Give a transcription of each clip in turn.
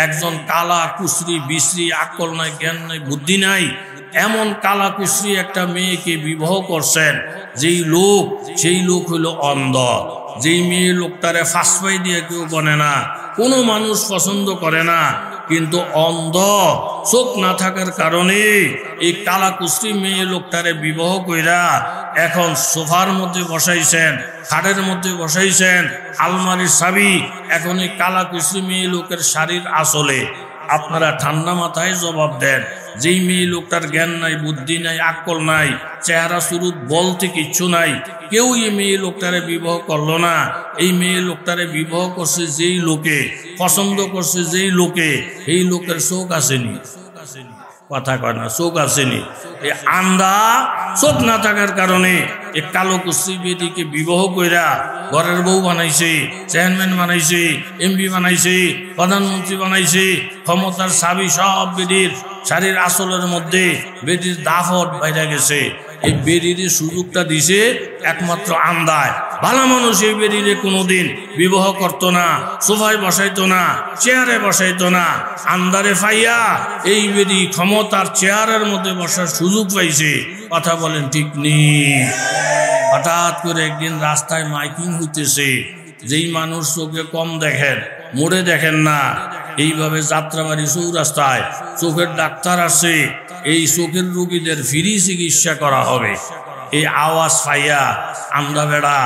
একজন কালা কুশ্রী বিশ্রী আকল নাই জ্ঞান নাই বুদ্ধি নাই এমন কালা কুশ্রী একটা মেয়েকে বিবাহ করছেন সেই লোক হলো অন্ধ। যেই মেয়ে লোকটারে ফাঁসপাই দিয়ে কেউ বনে না, কোনো মানুষ পছন্দ করে না, কিন্তু অন্ধ চোখ না থাকার কারণে এই কালা কুশ্রী মেয়ে লোকটারে বিবাহ কইরা এখন সোফার মধ্যে বসাইছেন, খাটের মধ্যে বসাইছেন, আলমারির চাবি এখন এই কালা কুশ্রী মেয়ে লোকের শাড়ির আসলে। আপনারা ঠান্ডা মাথায় জবাব দেন, যেই মেয়ে লোকটার জ্ঞান নাই বুদ্ধি নাই আকল নাই চেহারা সুরুত বলতে কিচ্ছু নাই, কেউ এই মেয়ে লোকটারে বিবাহ করলো না। এই মেয়ে লোকটারে বিবাহ করছে যেই লোকে, পছন্দ করছে যেই লোকে, এই লোকের চোখ আসেনি, কথা কয় না, চোখ আসেনি। এই আন্ধা চোখ না থাকার কারণে এই কালো কুশ্রী বেদিকে বিবাহ কইরা ঘরের বউ বানাইছে, চেয়ারম্যান বানাইছে, এমপি বানাইছে, প্রধানমন্ত্রী বানাইছে, ক্ষমতার চাবি সব বেদির শাড়ির আসলের মধ্যে, বেদির দাফট বাইরে গেছে। এই বেদির সুযোগটা দিছে একমাত্র আন্ধায়। ভালো মানুষ এই বেদিরে কোনোদিন বিবাহ করতো না, সোফায় বসাইতো না, চেয়ারে বসাইতো না। আন্ধারে ফাইয়া এই বেদি ক্ষমতার চেয়ারের মধ্যে বসার সুযোগ পাইছে। কথা বলেন ঠিক নেই? হঠাৎ করে একদিন রাস্তায় মাইকিং হইতেছে, যেই মানুষ চোখে কম দেখেন, মোড়ে দেখেন না, এইভাবে যাত্রাবাড়ি চৌরাস্তায় চোখের ডাক্তার আসে, এই চোখের রোগীদের ফ্রি চিকিৎসা করা হবে। এই আওয়াজ পাইয়া আন্দা বেড়া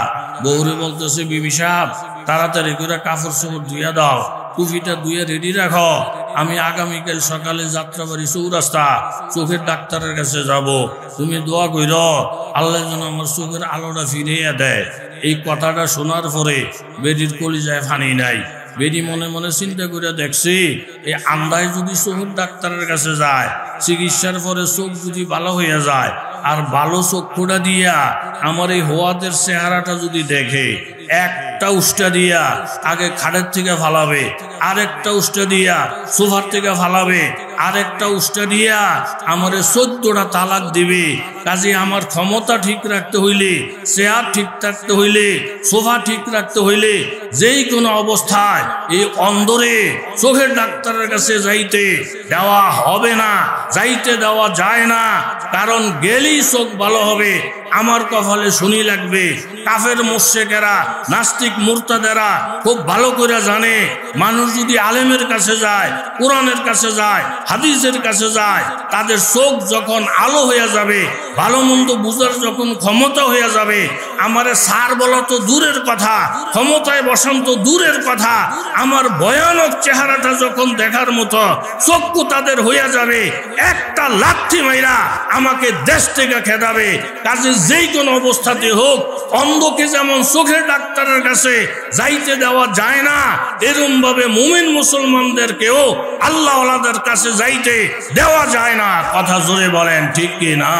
বউরে বলতেছে, বিবি সাহেব তাড়াতাড়ি করে কাপড় চোপড় ধুইয়া দাও, টুপিটা ধুয়ে রেডি রাখো, আমি আগামীকাল সকালে যাত্রাবাড়ি চৌরাস্তা চোখের ডাক্তারের কাছে যাব, তুমি দোয়া কইর আল্লাহ যেন আমার চোখের আলোটা ফিরিয়ে দেয়। এই কথাটা শোনার পরে বেডির কলিজায় ফানি নাই। বেডি মনে মনে চিন্তা করে দেখছি, এই আন্ধায় যদি চোখের ডাক্তারের কাছে যায়, চিকিৎসার পরে চোখ যদি ভালো হয়ে যায়, আর ভালো চক্ষুটা দিয়া আমার এই হোয়াদের চেহারাটা যদি দেখে, একটা উষ্টা দিয়া আগে খাটের থেকে ফালাবে, আরেকটা উষ্টা দিয়া সোফার থেকে ফালাবে, আরেকটা উষ্টা দিয়া আমার 14টা তালাক দিবে। কাজে আমার ক্ষমতা ঠিক রাখতে হইলে, চেয়ার ঠিক রাখতে হইলে, সোফা ঠিক রাখতে হইলে যেই কোনো অবস্থায় এই অন্ধরে চোখের ডাক্তারের কাছে যাইতে দেওয়া হবে না, যাইতে দেওয়া যায় না। কারণ গেলেই চোখ ভালো হবে, আমার কপালে শনি লাগবে। কাফের মুশরিকেরা, নাস্তিক মুরতাদেরা খুব ভালো করে জানে, মানুষ যদি আলেমের কাছে যায়, কোরআনের কাছে যায়, হাদিসের কাছে যায়, তাদের চোখ যখন আলো হয়ে যাবে, ভালো মন্দ বুঝার যখন ক্ষমতা হয়ে যাবে, আমারে সার বলা তো দূরের কথা, ক্ষমতায় বসান তো দূরের কথা, আমার ভয়ানক চেহারাটা যখন দেখার মতো চক্ষু তাদের হয়ে যাবে, একটা লাথি মাইরা আমাকে দেশ থেকে খেদাবে। কাজে যেই কোনো অবস্থাতে হোক, অন্ধকে যেমন চোখের ডাক্তারের কাছে যাইতে দেওয়া যায় না, এরকম ভাবে মুমিন মুসলমানদেরকেও আল্লাহওয়ালাদের কাছে যাইতে দেওয়া যায় না। কথা জোরে বলেন ঠিক কি না?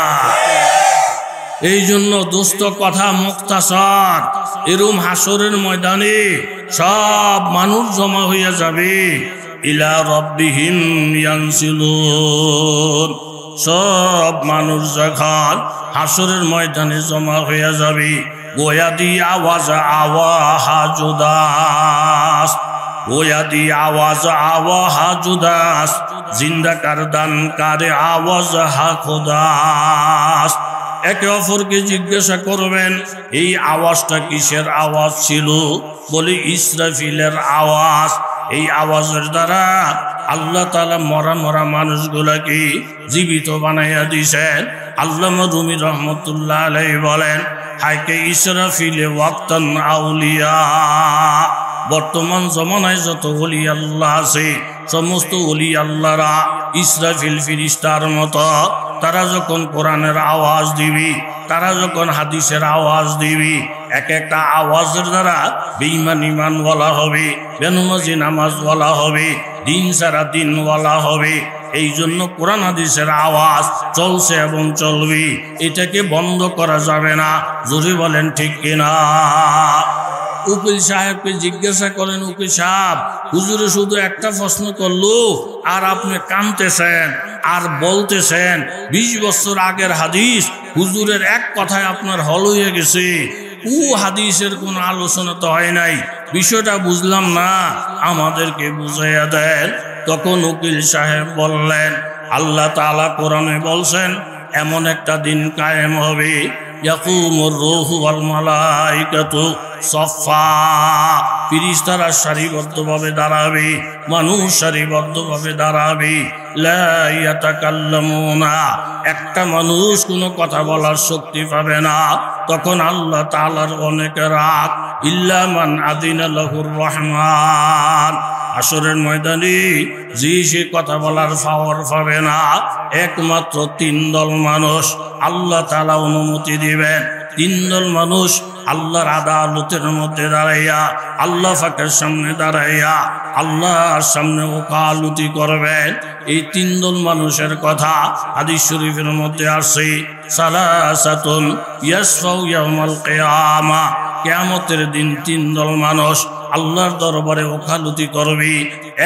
এই জন্য দোস্ত কথা মুক্তাসার, এরম হাসরের ময়দানে সব মানুষ জমা হইয়া যাবে, ইলা রব্বিহিম ইয়ানসিলুন। সব মানুষ যখন হাসরের ময়দানে জমা হইয়া যাবে, গোয়া দি আওয়াজ আওয়াহা জুদাস, গোয়া দি আওয়াজ আওয়াহা জুদাস, জিন্দা কারদান কারে আওয়াজ হা খোদাস। একে অপরকে জিজ্ঞাসা করবেন, এই আওয়াজটা কিসের আওয়াজ ছিল? বলে ইসরাফিলের আওয়াজ। এই আওয়াজের দ্বারা আল্লাহ তাআলা মরা মরা মানুষগুলাকে জীবিত বানাইয়া দিয়েছেন। আল্লামা রুমি রহমতুল্লাহ আলাইহি বলেন, হায়কে ইসরাফিলে ওয়াক্তান আউলিয়া। বর্তমান জমানায় যত ওলি আল্লাহ আছে, সমস্ত ওলি আল্লাহরা ইসরাফিল ফিরিস্তার মতো। তারা যখন কোরআনের আওয়াজ দিবি, তারা যখন হাদিসের আওয়াজ দিবি, এক একটা আওয়াজের দ্বারা বেঈমান ইমান বলা হবে, বেনামাজি নামাজ বলা হবে, দিন সারা দিন বলা হবে। এই জন্য কোরআন হাদিসের আওয়াজ চলছে এবং চলবে, এটাকে বন্ধ করা যাবে না। জোরে বলেন ঠিক কিনা? উকিল সাহেবকে জিজ্ঞাসা করেন, উকিল সাহেব হুজুরে শুধু একটা প্রশ্ন করলো আর আপনি কাঁদতেছেন আর বলতেছেন 20 বছর আগের হাদিস, হুজুরের এক কথায় আপনার হল হয়ে গেছে, ও হাদিসের কোনো আলোচনা তো হয় নাই, বিষয়টা বুঝলাম না, আমাদেরকে বুঝাইয়া দেন। তখন উকিল সাহেব বললেন, আল্লাহ তাআলা কোরআনে বলছেন এমন একটা দিন কায়েম হবে, ইয়াকুমুর রূহু ওয়াল মালাইকাতু সফা, ফেরেশতারা সারিবদ্ধভাবে দাঁড়াবে, মানুষ সারিবদ্ধভাবে দাঁড়াবে, লা ইয়াতাকাল্লামুনা, একটা মানুষ কোনো কথা বলার শক্তি পাবে না। তখন আল্লাহ তাআলার অনেক রাগ, ইল্লা মান আযিনা লাহুর রহমান, হাসরের ময়দানে যে সে কথা বলার পাওয়ার পাবে না, একমাত্র 3 দল মানুষ আল্লাহ তাআলা অনুমতি দিবেন। 3 দল মানুষ আল্লাহর আদালতের মধ্যে দাঁড়াইয়া, আল্লাহ পাকের সামনে দাঁড়াইয়া আল্লাহর সামনে ওকালতি করবেন। এই 3 দল মানুষের কথা হাদিস শরীফের মধ্যে আছে, সালাসাতুন ইয়াসফাউ ইয়াউমাল কিয়ামা, কিয়ামতের দিন 3 দল মানুষ আল্লাহর দরবারে ওকালতি করবে।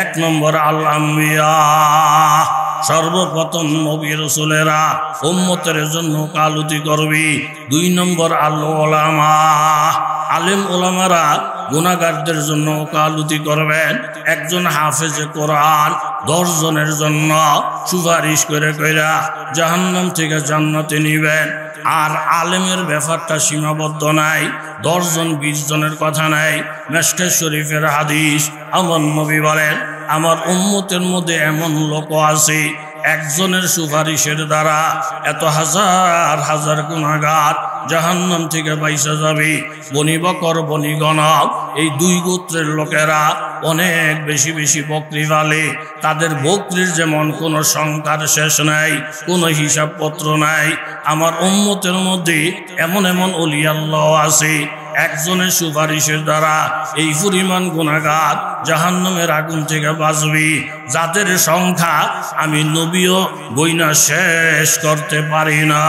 1 নম্বর আল আম্বিয়া, সর্বপ্রথম নবী রাসূলেরা উম্মতের জন্য ওকালতি করবে। 2 নম্বর আল উলামা, আলেম ওলামারা গুনাহগারদের জন্য ওকালতি করবেন। একজন হাফেজে কোরআন 10 জনের জন্য সুপারিশ করে কইরা জাহান্নাম থেকে জান্নাতে নিবেন। আর আলেমের ব্যাপারটা সীমাবদ্ধ নাই, 10 জন 20 জনের কথা নাই। মিশকাত শরীফের হাদিস, আমার নবী বলেন আমার উম্মতের মধ্যে এমন লোক আছে একজনের সুপারিশের দ্বারা এত হাজার হাজার গুনাহগার জাহান্নাম থেকে বাইসা যাবে। বনি বকর বনি গণব এই 2 গোত্রের লোকেরা অনেক বেশি বেশি বকরি পালে, তাদের বকরির যেমন কোনো সংখ্যার শেষ নাই, কোনো হিসাবপত্র নাই। আমার উম্মতের মধ্যে এমন এমন ওলি আল্লাহ আছে একজনের সুপারিশের দ্বারা এই পরিমাণ গুনাহগার জাহান্নামের আগুন থেকে বাঁচবে, যাদের সংখ্যা আমি নবীও বইনা শেষ করতে পারি না।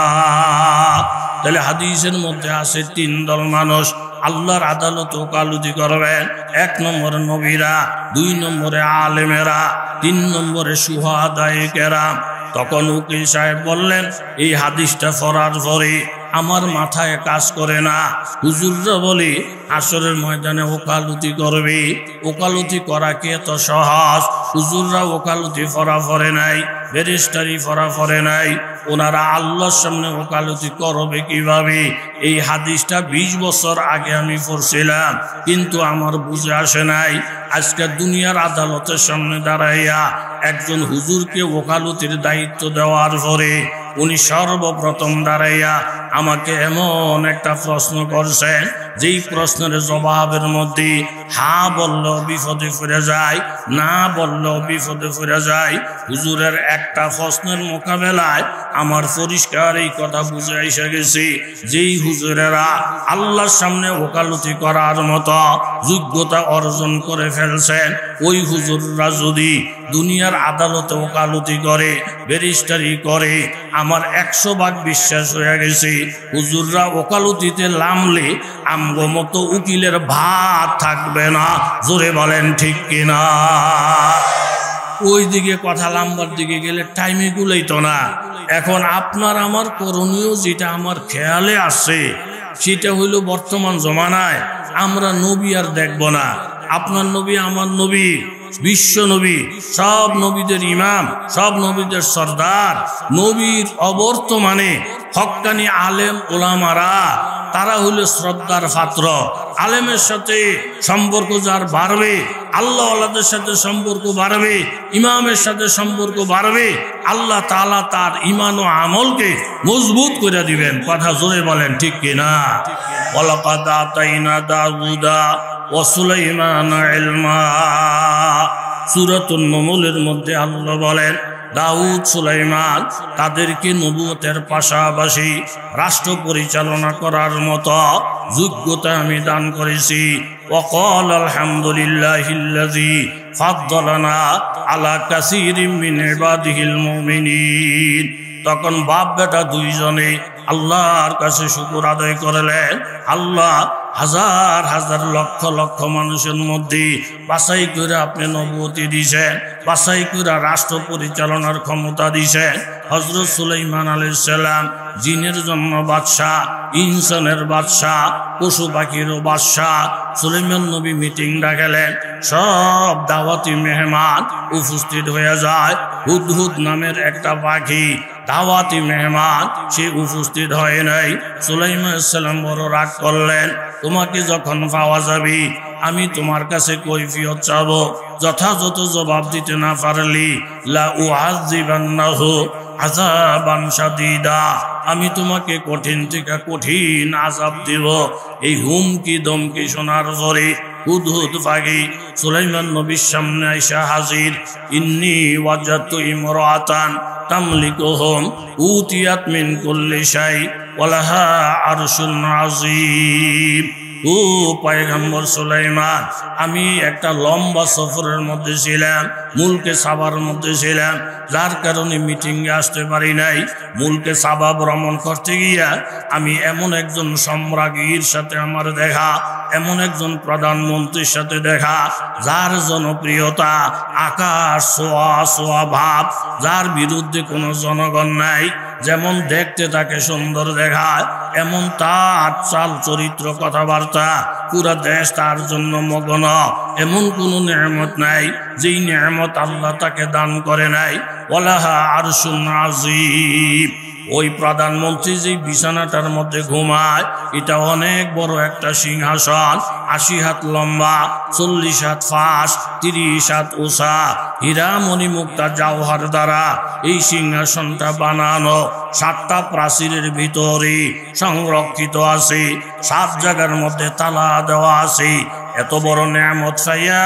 তাহলে হাদিসের মধ্যে আছে 3 দল মানুষ আল্লাহর আদালত ওকালতি করবেন। 1 নম্বরে নবীরা, 2 নম্বরে আলেমেরা, 3 নম্বরে শুহাদায়ে কেরাম। তখন উকিল সাহেব বললেন, এই হাদিসটা পড়ার পরে আমার মাথায় কাজ করে না। হুজুররা বলে হাসরের ময়দানে ওকালতি করবে, ওকালতি করা কি এত সহজ? হুজুররা ওকালতি পড়া পড়ে নাই, ব্যারিস্টারি পড়া পড়ে নাই, ওনারা আল্লাহর সামনে ওকালতি করবে কিভাবে? এই হাদিসটা 20 বছর আগে আমি পড়ছিলাম, কিন্তু আমার বুঝে আসে নাই। আজকে দুনিয়ার আদালতের সামনে দাঁড়াইয়া একজন হুজুরকে ওকালতির দায়িত্ব দেওয়ার পরে উনি সর্বপ্রথম দাঁড়াইয়া আমাকে এমন একটা প্রশ্ন করছেন, যেই প্রশ্নের জবাবের মধ্যে হা বললেও বিপদে পড়ে যায়, না বললেও বিপদে পড়ে যায়। হুজুরের একটা প্রশ্নের মোকাবেলায় আমার পরিষ্কার এই কথা বুঝে এসে গেছে, যেই হুজুরেরা আল্লাহর সামনে ওকালতি করার মতো যোগ্যতা অর্জন করে ফেলছেন, ওই হুজুররা যদি দুনিয়ার আদালতে ওকালতি করে, ব্যারিস্টারি করে, আমার 100 ভাগ বিশ্বাস হয়ে গেছে হুজুররা ওকালতিতে নামলে আমগো মতো উকিলের ভাত থাকবে না। জোরে বলেন ঠিক কিনা? ওই দিকে কথা লম্বার দিকে গেলে টাইমে গুলাইতো না। এখন আপনার আমার করণীয় যেটা আমার খেয়ালে আসে সেটা হইল, বর্তমান জমানায় আমরা নবী আর দেখব না। আপনার নবী, আমার নবী, বিশ্ব নবী, সব নবীদের ইমাম, সব নবীদের সর্দার, নবীর অবর্তমানে হক্কানি আলেম ওলামারা তারা হইল শ্রদ্ধার পাত্র। আলেমের সাথে সম্পর্ক যার বাড়বে, আল্লাহ আল্লাহদের সাথে সম্পর্ক বাড়বে, ইমামের সাথে সম্পর্ক বাড়বে, আল্লাহ তাআলা তার ঈমান ও আমলকে মজবুত করে দিবেন। কথা জোরে বলেন ঠিক কিনা? ওয়ালাকাদ আতাইনা দাউদা ওয়া সুলাইমানা ইলমা, সূরাতুন নামলের মধ্যে আল্লাহ বলেন দাউদ সুলাইমান তাদেরকে নবুয়তের পাশাপাশি রাষ্ট্র পরিচালনা করার মতো যোগ্যতা আমি দান করেছি। ওয়াকাল আলহামদুলিল্লাহিল্লাযী ফাদ্দালানা আলা কাসীরিম মিন ইবাদিহিল মুমিনিন। তখন বাপ বেটা 2 জনে আল্লাহর কাছে শুকর আদায় করলেন, আল্লাহ হাজার হাজার লক্ষ লক্ষ মানুষের মধ্যে বাছাই করে আপনি নবুয়তি দিয়েছেন, বাছাই করে রাষ্ট্র পরিচালনার ক্ষমতা দিয়েছেন। হযরত সুলাইমান আলাইহিস সালাম জিনের জন্য বাদশাহ, ইনসানের বাদশাহ, পশু পাখিরও বাদশাহ। সুলাইমান নবী মিটিং ডাকলেন, সব দাওয়াতি মেহমান উপস্থিত হয়ে যায়। হুদহুদ নামের একটা পাখি দাওয়াতি মেহমান, সে উপস্থিত হয় নাই। সুলাইমান আলাইহিস সালাম বড় রাগ করলেন, তোমাকে যখন পাওয়া যাবে আমি তোমার কাছে কৈফিয়ত চাবো, যথাযথ জবাব দিতে না পারলি লা উআযিবান্নাহু আযাবান শাদীদা, আমি তোমাকে কঠিন থেকে কঠিন আযাব দিব। এই হুমকি দমকি শোনার পরে হুদহুদ পাখি সুলাইমান নবীর সামনে আইসা হাজির। ইন্নী ওয়াজাদতু ইমরাআতান তামলিকুহুম উতিয়াত মিন কুল্লি শাই ওয়া লাহা আরশুন আযীম। ও পয়গম্বর সুলাইমান, আমি একটা লম্বা সফরের মধ্যে ছিলাম, মুলকে সাবার মধ্যে ছিলাম, যার কারণে মিটিংয়ে আসতে পারি নাই। মুলকে সাবা ভ্রমণ করতে গিয়া আমি এমন একজন সম্রাজ্ঞীর সাথে আমার দেখা, এমন একজন প্রধানমন্ত্রীর সাথে দেখা, যার জনপ্রিয়তা আকাশ সোয়া সোয়া ভাব, যার বিরুদ্ধে কোনো জনগণ নাই। যেমন দেখতে তাকে সুন্দর দেখায়, এমন তার চাল চরিত্র কথাবার্তা, পুরা দেশ তার জন্য মগ্ন। এমন কোনো নেয়ামত নাই যেই নেয়ামত আল্লাহ তাকে দান করে নাই। ওয়ালাহা আরশুন আযীম। ওই প্রধানমন্ত্রী যে বিছানাটার মধ্যে ঘুমায়, এটা অনেক বড় একটা সিংহাসন, ৮০ হাত লম্বা, ৪০ হাত ফাঁস, ৩০ হাত উঁচা, হীরা মণিমুক্তা জাওহার দ্বারা এই সিংহাসনটা বানানো। ৭টা প্রাচীরের ভিতরে সংরক্ষিত আছে, ৭ জায়গার মধ্যে তালা দেওয়া আছে। এত বড় নেয়ামত পাইয়া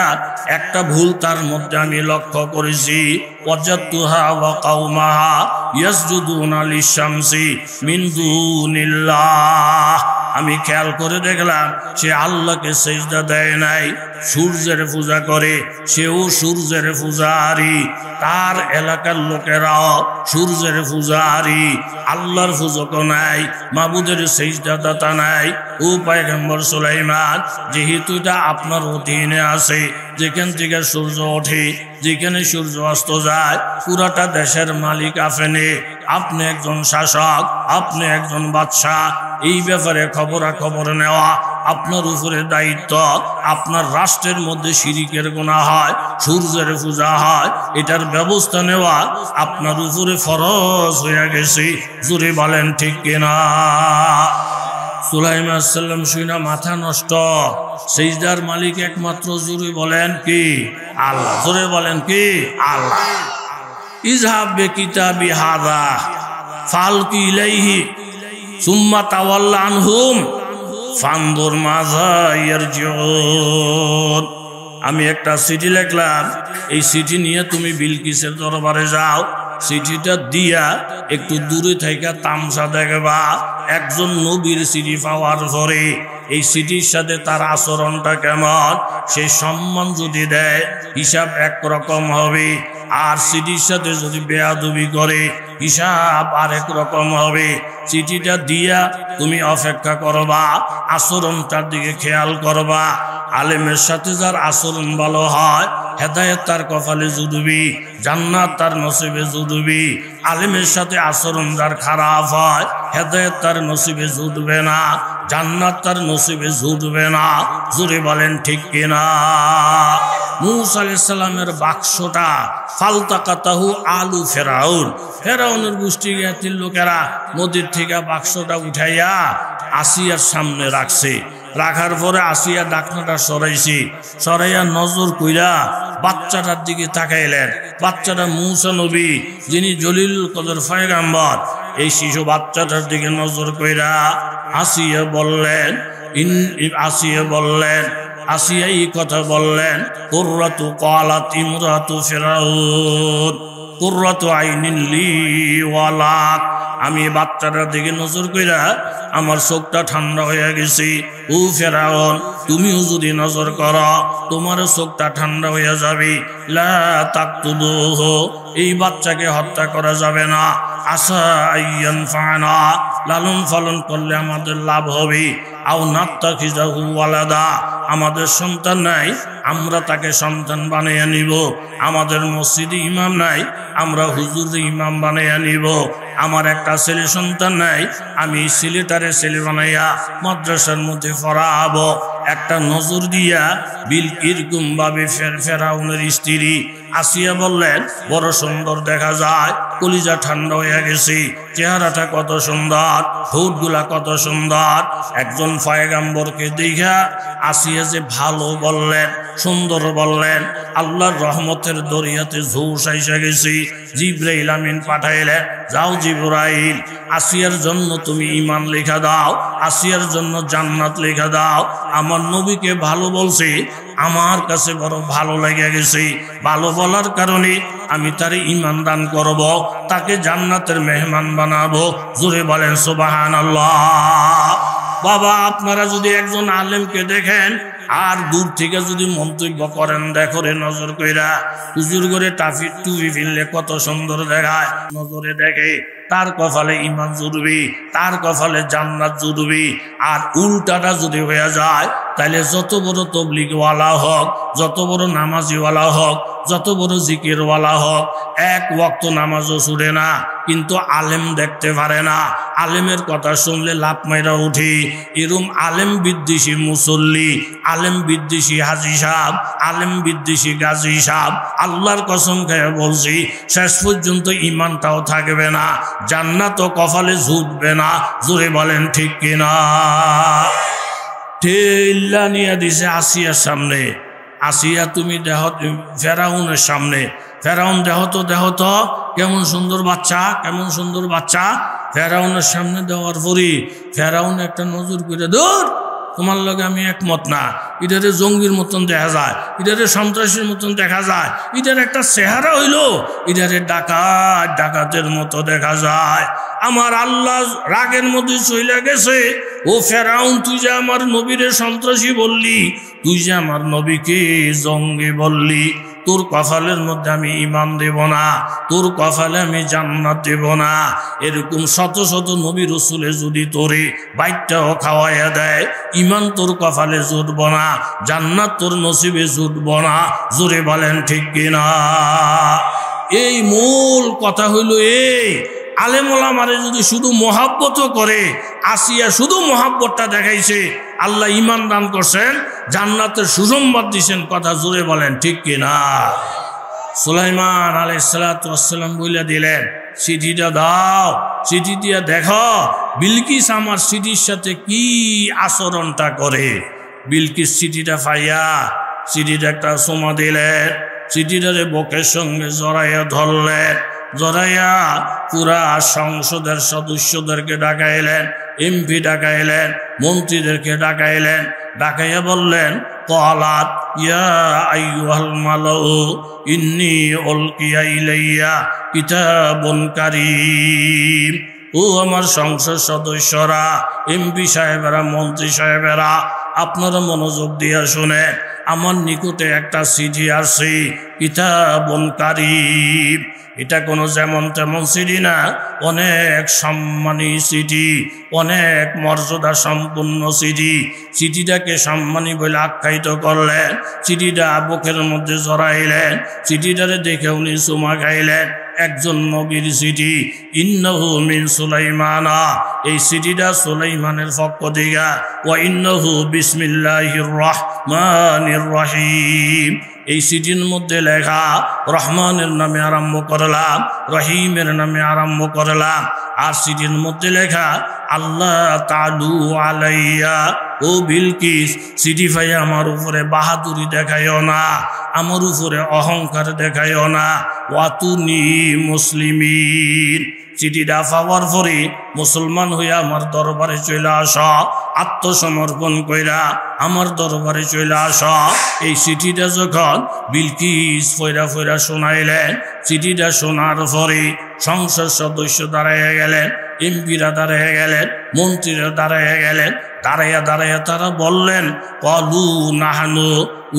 একটা ভুল তার মধ্যে আমি লক্ষ্য করেছি। ওয়াজাদতুহা ওয়া কাওমাহা ইয়াসজুদুনা লিশ-শামসি মিন দুনিল্লাহ। আমি খেয়াল করে দেখলাম সে আল্লাহকে সিজদা দেয় নাই, সূর্যের পূজা করে, সেও সূর্যের পূজারি, তার এলাকার লোকেরাও সূর্যের পূজারি, আল্লাহর পূজক নাই, মাবুদের সিজদা দাতা নাই। ও পয়গম্বর সুলাইমান, যেহেতু এটা আপনার অধীনে আছে, যেখান থেকে সূর্য ওঠে, যেখানে সূর্য অস্ত যায়, পুরাটা দেশের মালিক আপনি, আপনি একজন শাসক, আপনি একজন বাদশাহ। এই ব্যাপারে খবরাখবর নেওয়া আপনার উপরে দায়িত্ব। আপনার রাষ্ট্রের মধ্যে শিরিকের গুনাহ হয়, সূর্যের পূজা হয়, এটার ব্যবস্থা নেওয়া আপনার উপরে ফরজ হয়ে গেছে। জোরে বলেন ঠিক কিনা? সুলাইমান আলাইহিস সালাম শুনা মাথা নষ্ট। সিজদার মালিক একমাত্র, জোরে বলেন কি? আল্লাহ। জোরে বলেন কি? আল্লাহ। ইযহাব বিকিতাবি হাযা ফালকি ইলাইহি সুম্মা তাওয়াল্লা আনহুম ফানদুর মাযা ইয়ারজিউন। আমি একটা চিঠি লিখলাম, এই চিঠি নিয়ে তুমি বিলকিসের দরবারে যাও। চিঠিটা দিয়া একটু দূরে থেকে তামসা দেখবা। একজন নবীর চিঠি পাওয়ার পরে এই চিঠির সাথে তার আচরণটা কেমন, সেই সম্মান যদি দেয় হিসাব একরকম হবে, আর চিঠির সাথে যদি বেয়াদবি করে হিসাব আরেক রকম হবে। চিঠিটা দিয়া তুমি অপেক্ষা করবা, আচরণটার দিকে খেয়াল করবা। আলেমের সাথে যার আচরণ ভালো হয়, হেদায়েত তার কপালে জুটবি, জান্নাত তার নসিবে জুটবি। আলেমের সাথে আচরণ যার খারাপ হয়, হেদায়েত তার নসিবে জুটবে না, জান্নাত তার নসিবে জুটবে না। জোরে বলেন ঠিক কিনা? মূসা আলাইহিস সালামের বাক্সটা ফালতাকাতাহু আলু ফেরাউন, ফেরাউনের গোষ্ঠী জ্ঞাতির লোকেরা নদীর থেকে বাক্সটা উঠাইয়া আসিয়ার সামনে রাখছে। রাখার পরে আসিয়া ডাকনাটা সরাইছি, সরাইয়া নজর কইরা বাচ্চাটার দিকে তাকাইলেন। বাচ্চাটা মূসা নবী, যিনি জলিলুল কদর পয়গম্বর, এই শিশু বাচ্চাটার দিকে নজর কইরা আসিয়া বললেন আসিয়া এই কথা বললেন, কুররাতু ক্বালাত ইমরাতু ফিরাউন কুররাতু আইনিন লি ওয়া লাক। আমি বাচ্চাটার দিকে নজর কইরা আমার চোখটা ঠান্ডা হয়ে গেছে। ও ফেরাউন, তুমিও যদি নজর করো তোমার চোখটা ঠান্ডা হয়ে যাবে। লা তাকতুলুহু, এই বাচ্চাকে হত্যা করা যাবে না। আসা আইয়ানফানা লালন পালন করলে আমাদের লাভ হবে। আও নাত্তাখিযাহু ওয়ালাদা, আমাদের সন্তান নাই, আমরা তাকে সন্তান বানিয়ে নিব। আমাদের মসজিদে ইমাম নাই, আমরা হুজুরে ইমাম বানিয়ে নিব। আমার একটা ছেলে সন্তান নাই, আমি ছেলেটারে ছেলে বানাইয়া মাদ্রাসার মধ্যে পড়াবো। একটা নজর দিয়া এরকম ভাবে ফেরাউনের স্ত্রী আসিয়া বললেন, বড় সুন্দর দেখা যায়, কলিজা ঠান্ডা হয়ে গেছে, চেহারাটা কত সুন্দর, ঠোঁটগুলা কত সুন্দর। একজন পয়গম্বরকে দেখা আসিয়া যে ভালো বললেন, সুন্দর বললেন, আল্লাহর রহমতের দরিয়াতে ঝোঁস আইসা গেছি। জিবরাইল আমিন পাঠাইলেন, যাও জিবরাইল, আসিয়ার জন্য তুমি ঈমান লেখা দাও, আসিয়ার জন্য জান্নাত লেখা দাও। আমার নবীকে ভালো বলছি, আমার কাছে বড় ভালো লেগে গেছে। ভালো বলার কারণে আমি তারে ঈমান দান করব, তাকে জান্নাতের মেহমান বানাবো। জোরে বলেন সুবহানাল্লাহ। বাবা, আপনারা যদি একজন আলেমকে দেখেন আর দূর থেকে যদি মন্তব্য করেন, দেখো রে নজর কইরা, হুজুর করে টুপি ফিরলে কত সুন্দর দেখায়, নজরে দেখে তার কপালে ঈমান জুড়বি, তার কপালে জান্নাত জুড়বি। আর উল্টাটা যদি হয়ে যায়, তাহলে যত বড় তবলিগওয়ালা হোক, যত বড় নামাজিওয়ালা হোক, যত বড় জিকিরওয়ালা হোক, এক ওয়াক্ত নামাজও ছুটে না, কিন্তু আলেম দেখতে পারে না। আলেমের কথা শুনলে লাফ মাইরা উঠি। এরম আলেম বিদ্বেষী মুসল্লি, আলেম বিদ্বেষী হাজি সাহেব, আলেম বিদ্বেষী গাজী সাহেব, আল্লাহর কসম খেয়ে বলছি, শেষ পর্যন্ত ঈমানটাও থাকবে না, জান্নাত কপালে জুটবে না। জোরে বলেন ঠিক কিনা? ঠেলা নিয়ে দিছে আসিয়ার সামনে। আসিয়া তুমি দেহ ফেরাউনের সামনে, ফেরাউন দেহ তো কেমন সুন্দর বাচ্চা, কেমন সুন্দর বাচ্চা। ফেরাউনের সামনে দেওয়ার পরই ফেরাউন একটা নজর করে, দূর, তোমার লগে আমি একমত না, এটারে জঙ্গির মতন দেখা যায়, এটারে সন্ত্রাসীর মতন দেখা যায়, এটার একটা চেহারা হইল, এটারে ডাকাতের মতো দেখা যায়। আমার আল্লাহ রাগের মধ্যে চলে গেছে। ও ফেরাউন, তুই যে আমার নবীরে সন্ত্রাসী বললি, তুই যে আমার নবীকে জঙ্গি বললি, তোর কপালের মধ্যে আমি ঈমান দেব না, তোর কপালে আমি জান্নাত দেব না। এরকম শত শত নবী রাসূলে যদি তোরে বাইকটাও খাওয়াইয়া দেয়, ঈমান তোর কপালে জুটব না, জান্নাত তোর নসিবে জুটব না। জোরে বলেন ঠিক কিনা? এই মূল কথা হইল এই, আলেম ওলামারে যদি শুধু মহাব্বত করে, আসিয়া শুধু মহাব্বতটা দেখাইছে, আল্লাহ ঈমান দান করছেন, জান্নাতের সুসংবাদ দিয়েছেন। কথা জোরে বলেন ঠিক কিনা? সুলাইমান আলাইহিস সালাতু ওয়াস সালাম বলে দিলেন, চিঠিটা দাও, চিঠি দিয়া দেখো বিলকিস আমার চিঠির সাথে কি আচরণটা করে। বিলকিস চিঠিটা পাইয়া চিঠিটা একটা চুমা দিলেন, চিঠিটারে বুকের সঙ্গে জড়াইয়া ধরলেন, জড়াইয়া পুরা সংসদের সদস্যদেরকে ডাকাইলেন, এমপি ডাকাইলেন, মন্ত্রীদেরকে ডাকাইলেন, ডাকাইয়া বললেন, ক্বালাত ইয়া আইয়ুহাল মালাউ ইন্নী উলকিয়া ইলাইয়া কিতাবুন কারীম। ও আমার সংসদ সদস্যরা, এমপি সাহেবেরা, মন্ত্রী সাহেবেরা, আপনারা মনোযোগ দিয়া শুনেন, আমার নিকটে একটা চিঠি আসছে, কিতাবুন কারীম। এটা কোনো যেমন তেমন চিঠি না, অনেক সম্মানী চিঠি, অনেক মর্যাদা সম্পূর্ণ চিঠি। চিঠিটাকে সম্মানী বলে আখ্যায়িত করলেন, চিঠিটা বুকের মধ্যে জড়াইলেন, চিঠিটারে দেখে উনি চুমা খাইলেন। একজন নবীর চিঠি, ইন্নাহু মিন সুলাইমানা, এই চিঠিটা সুলাইমানের পক্ষ থেকে, ওয়া ইন্নাহু বিসমিল্লাহির রহমানির রহিম। এই চিঠির মধ্যে লেখা, রহমানের নামে আরম্ভ করলাম, রহিমের নামে আরম্ভ করলাম। আর চিঠির মধ্যে লেখা, আল্লাহ তাআলু আলাইয়া, ও বিলকিস, চিঠি পাই আমার উপরে বাহাদুরি দেখাইও না, আমার উপরে অহংকার দেখাইও না, ওয়াতুনি মুসলিমিন। চিঠিটা পাওয়ার পরে মুসলমান হইয়া আমার দরবারে চলে আস, আত্মসমর্পণ কইরা আমার দরবারে চলে আস। এই চিঠিটা যখন বিলকিস ফয়রা ফয়রা শোনাইলেন, চিঠিটা শোনার পরে সংসদ সদস্য দাঁড়াইয়া গেলেন, এমপিরা দাঁড়াইয়া গেলেন, মন্ত্রীরা দাঁড়াইয়া গেলেন। দাঁড়াইয়া দাঁড়াইয়া তারা বললেন, ক্বালু নাহনু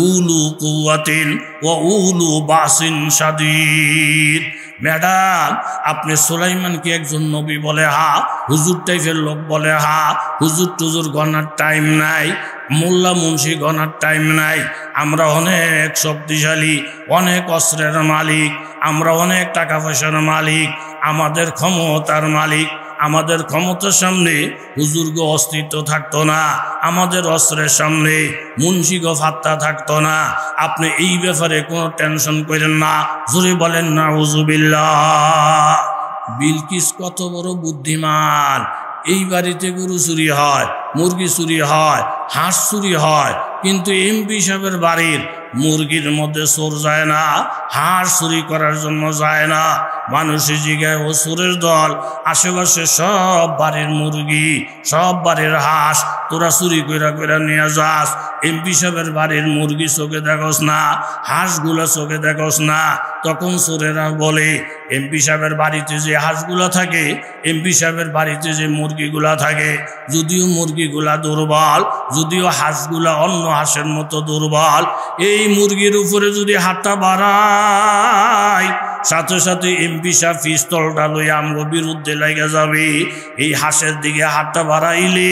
উলু কুওয়াতিন ওয়া উলু বাসিন শাদীদ। ম্যাডাম আপনি সুলাইমানকে একজন নবী বলে, হা। হুজুর টাইপের লোক বলে, হা। হুজুর টুজুর গণার টাইম নাই, মোল্লা মুন্সি গণার টাইম নাই। আমরা অনেক শক্তিশালী, অনেক অস্ত্রের মালিক, আমরা অনেক টাকা পয়সার মালিক, আমাদের ক্ষমতার মালিক। আমাদের ক্ষমতার সামনে হুজুরগো অস্তিত্ব থাকতো না, আমাদের অস্ত্রের সামনে মুন্সিগো ফাত্তা থাকতো না। আপনি এই ব্যাপারে কোনো টেনশন করেন না, জোরে বলেন না নাউজুবিল্লাহ। বিলকিস কত বড় বুদ্ধিমান। এই বাড়িতে গরু চুরি হয়, মুরগি চুরি হয়, হাঁস চুরি হয়, কিন্তু এমপি সাহেবের বাড়ির মুরগির মধ্যে চোর যায় না, হাঁস চুরি করার জন্য যায় না। মানুষে জিগায় ও চোরের দল, আশেপাশে সব বাড়ির মুরগি, সব বাড়ির হাঁস তোরা চুরি কইরা কইরা নিয়ে যাস, এমপি সাহেবের বাড়ির মুরগি চোখে দেখোস না, হাঁসগুলো চোখে দেখোস না। তখন চোরেরা বলে, এমপি সাহেবের বাড়িতে যে হাঁসগুলো থাকে, এমপি সাহেবের বাড়িতে যে মুরগিগুলা থাকে, যদিও মুরগিগুলা দুর্বল, যদিও হাঁসগুলা অন্য হাঁসের মতো দুর্বল, এই মুরগির উপরে যদি হাতটা বাড়ায়, সাথে সাথে এমপি সাহেব পিস্তলটা লই আমগো বিরুদ্ধে লেগে যাবে। এই হাঁসের দিকে হাতটা বাড়াইলে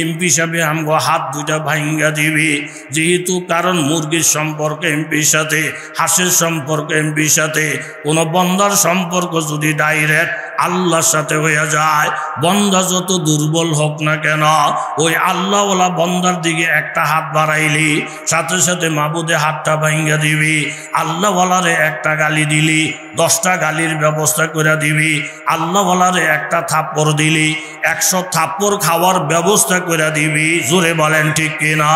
এমপি সাহেব আমগো হাত দুইটা ভাঙ্গা দিবে। যেহেতু কারণ মুরগির সম্পর্ক এমপির সাথে, হাঁসের সম্পর্ক এমপির সাথে, কোনো বন্দার সম্পর্ক যদি ডাইরেক্ট আল্লাহর সাথে হয়ে যায়, বন্দা যত দুর্বল হোক না কেন, ওই আল্লাহওয়ালা বন্দার দিকে একটা হাত বাড়াইলি সাথে সাথে মাবুদে হাতটা ভাঙ্গা দিবি। আল্লাহওয়ালারে একটা গালি দিলি 10টা গালির ব্যবস্থা করে দিবি। আল্লাহওয়ালারে একটা থাপ্পড় দিলি 100 থাপ্পড় খাওয়ার ব্যবস্থা করে দিবি। জোরে বলেন ঠিক কিনা?